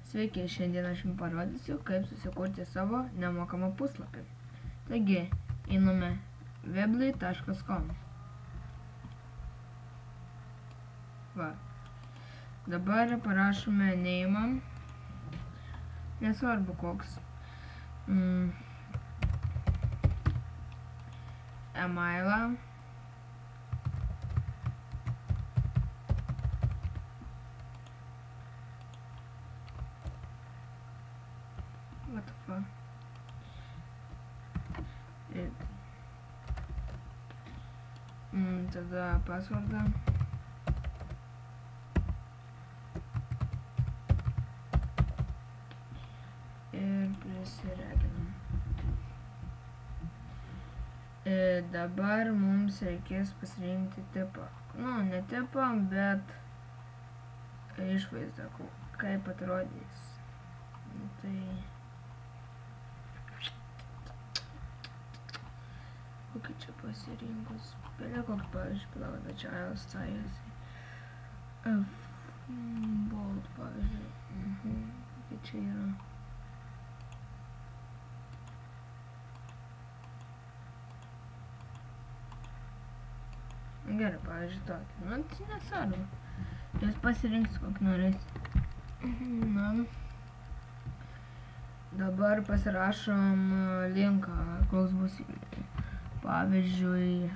Sveiki, šiandien aš jums parodysiu, kaip susikurti savo nemokamą puslapį. Taigi, einame weebly.com. Va. Dabar parašome neimą, nesvarbu koks. E-mailą. What the fuck? Tada passwordą. Ir prisireginam. Dabar mums reikės pasirinkti tipą. Nu, ne tipą, bet išvaizdą, kaip atrodys. Tai kokį čia pasirinkus? Pelė kokį, pavyzdžiui, palauk, child size. Bold, pavyzdžiui. Kokį čia yra? Gerai, pavyzdžiui, tokį. Nu, tai nesvarbu. Jūs pasirinks kokį norės. Na. Dabar pasirašom linką, koks bus, pavyzdžiui,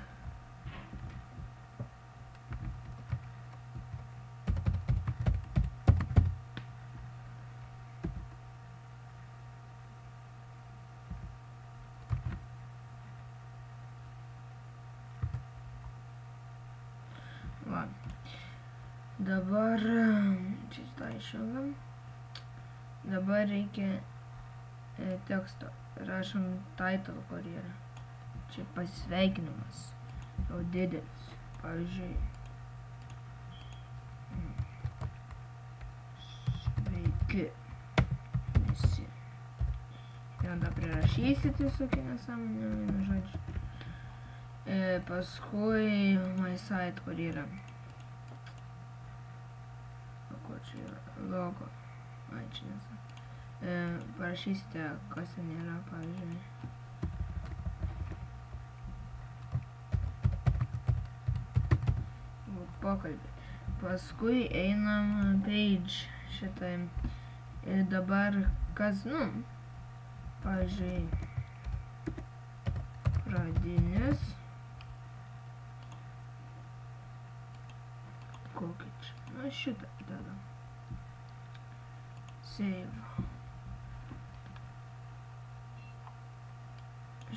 va. Dabar čia tą išjungiam. Dabar reikia teksto. Rašom title, kur yra. Čia pasveikinimas. Jau didelis. Pavyzdžiui. Sveiki. Visi. Tada prirašysit visokį nesąmonę, vienu žodžiu. Paskui my site, kur yra. Ko čia yra? Logo. Ai, čia nesą. Parašysite, kas ten yra, pavyzdžiui. Pokalbį. Paskui einam page šitai. Ir dabar kas, nu, pavyzdžiui, pradinis. Kokį čia? Na, šitą tada. Save.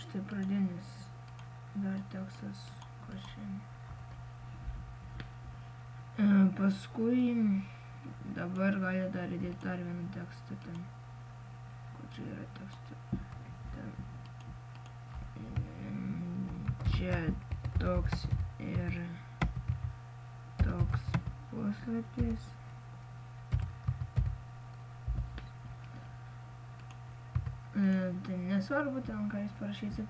Štai pradinis. Dar tekstas, ko šiandien. Paskui dabar gali dar įdėti dar vieną tekstą ten. Ko čia yra tekstą? Čia toks ir toks puslapis. Tai nesvarbu ten, ką jūs parašysit.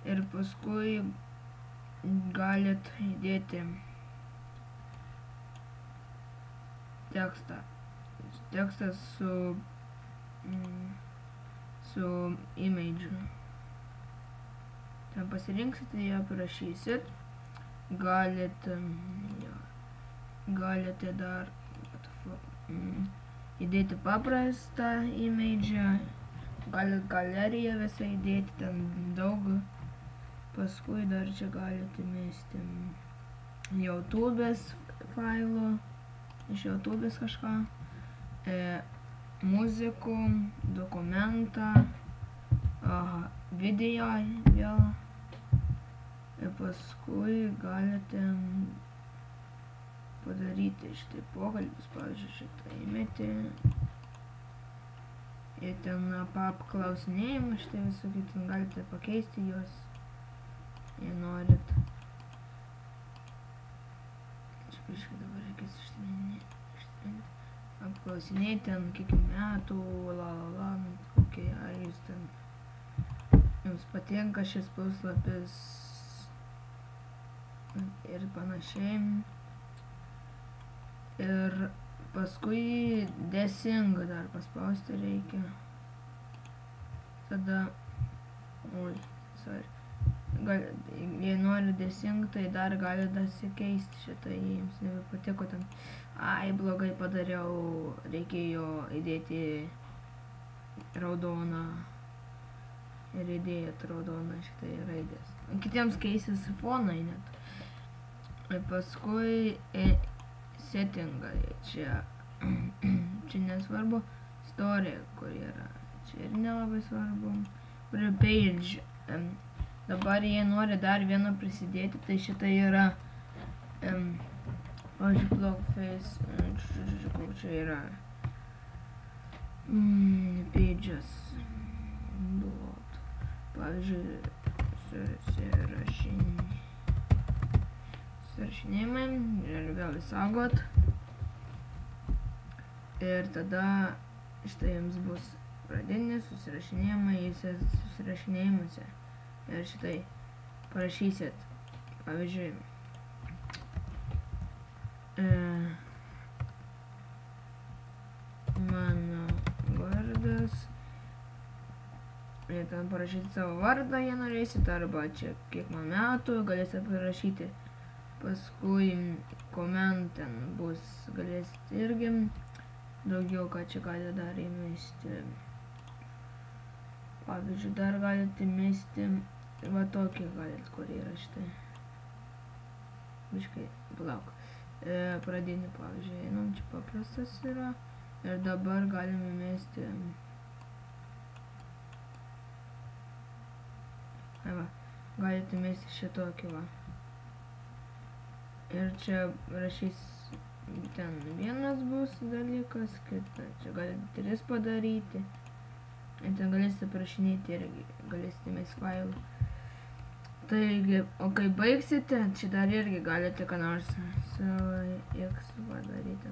Ir paskui galit įdėti tekstą. Tekstas su image. Ten pasirinksite, ją parašysit. Galite dar įdėti paprastą image. Galit galeriją visą įdėti, ten daug. Paskui dar čia galite mesti YouTube'ės failų, iš YouTube'ės kažką, muzikų, dokumentą, video vėl. Ir paskui galite padaryti šitai pokalbis, pavyzdžiui, šitą įmeti. Ir ten apklausinėjimą, šitai visokį, ten galite pakeisti juos, jei norit. Čia kažkai dabar reikės ištrinti. Apklausinėjai ten kiek metų, kokie, ar jūs ten, jums patinka šis puslapis ir panašiai. Ir paskui desing dar paspausti reikia. Tada, jei nori desing, tai dar gali dasikeisti šitą, jei jums nebepatiko ten. Ai, blogai padariau, reikėjo įdėti raudoną ir įdėjot raudoną šitai raidės. Kitiems keisis fonai net. Ir paskui settingai, čia nesvarbu, story, kur yra, čia ir nelabai svarbu. Page, dabar jei nori dar vieną prisidėti, tai šita yra, pavyzdžiui, Blogface, kur čia yra, pages, pavyzdžiui, susirašinėjimai ir vėl įsaugot. Ir tada štai jums bus pradinis susirašinėjimai, susirašinėjimuose. Ir šitai parašysit, pavyzdžiui, mano vardas. Ir ten parašyti savo vardą, jei norėsit, arba čia kiek man metų, galėsite parašyti. Paskui komentan bus, galėsit irgi daugiau, ką čia galite dar įmesti. Pavyzdžiui, dar galite įmesti, va tokį galite, kur yra šitai. Biškai, palauk. Pradinį, pavyzdžiui, čia paprastas yra. Ir dabar galime įmesti. Va, galite mesti šitokį, va. Ir čia rašys, ten vienas bus dalykas, kita, čia galite 3 padaryti. Ir ten galėsite parašinėti ir galėsite mesti failą. Taigi, o kai baigsite, čia dar irgi galite ką nors su X padaryti.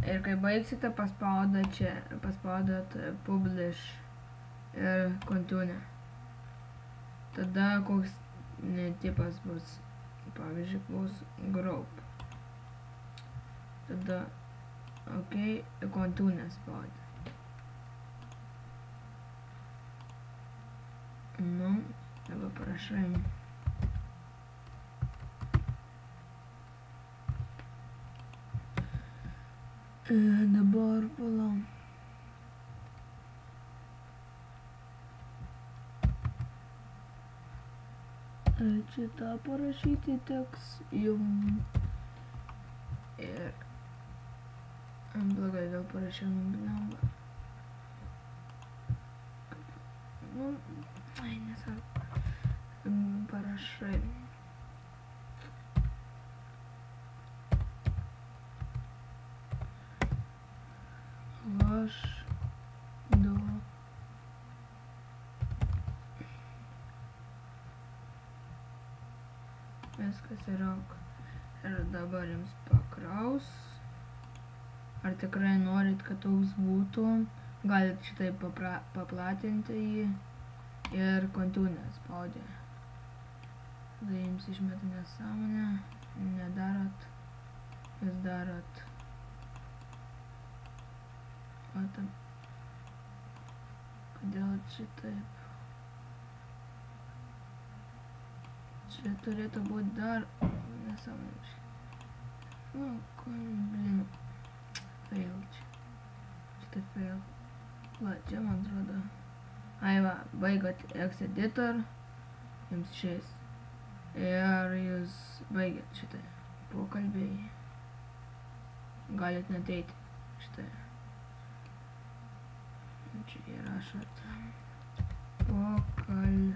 Ir kai baigsite, paspaudot publish ir continue. Tada koks tipas bus, pavyzdžiui, bus group. Tada, ok, continue spaudė. Dabar parašai. Dabar palauk. Čia tą parašyti teks jum. Ir blogai vėl parašiau nubliamba. Ai, nesvarbu. Parašai. Aš du. Viskas yra. Ir dabar jums pakraus. Ar tikrai norit, kad toks būtų? Galit šitai paplatinti jį. Ir continue spaudė. Tada jums išmeta nesąmonę. Nedarot. Jūs darot. Matom. Kodėl šitaip? Čia turėtų būti dar nesąmonėškai. Blin. Fail čia. Šitą fail. Va, čia man atrodo. Ai va, baigot X editor. Jums išeis. Ir jūs baigėt šitą pokalbį. Galit net eiti šitą. Čia įrašot. Pokalbis.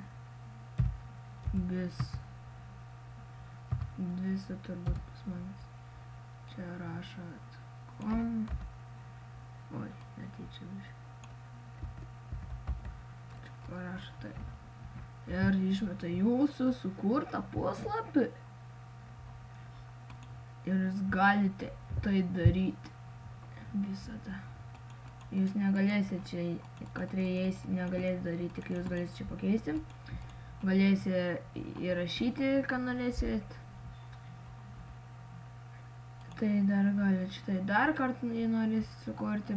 Visą turbūt pas manęs. Čia rašot. Oi, netyčia biškai. Čia parašot tai. Ir išmeta jūsų sukurtą puslapį. Ir jūs galite tai daryti visada. Jūs negalėsite čia, katrai negalėsite daryti, kai jūs galėsite čia pakeisti. Galėsite įrašyti, ką norėsit. Tai dar galit štai dar kartą, jei norėsit sukurti.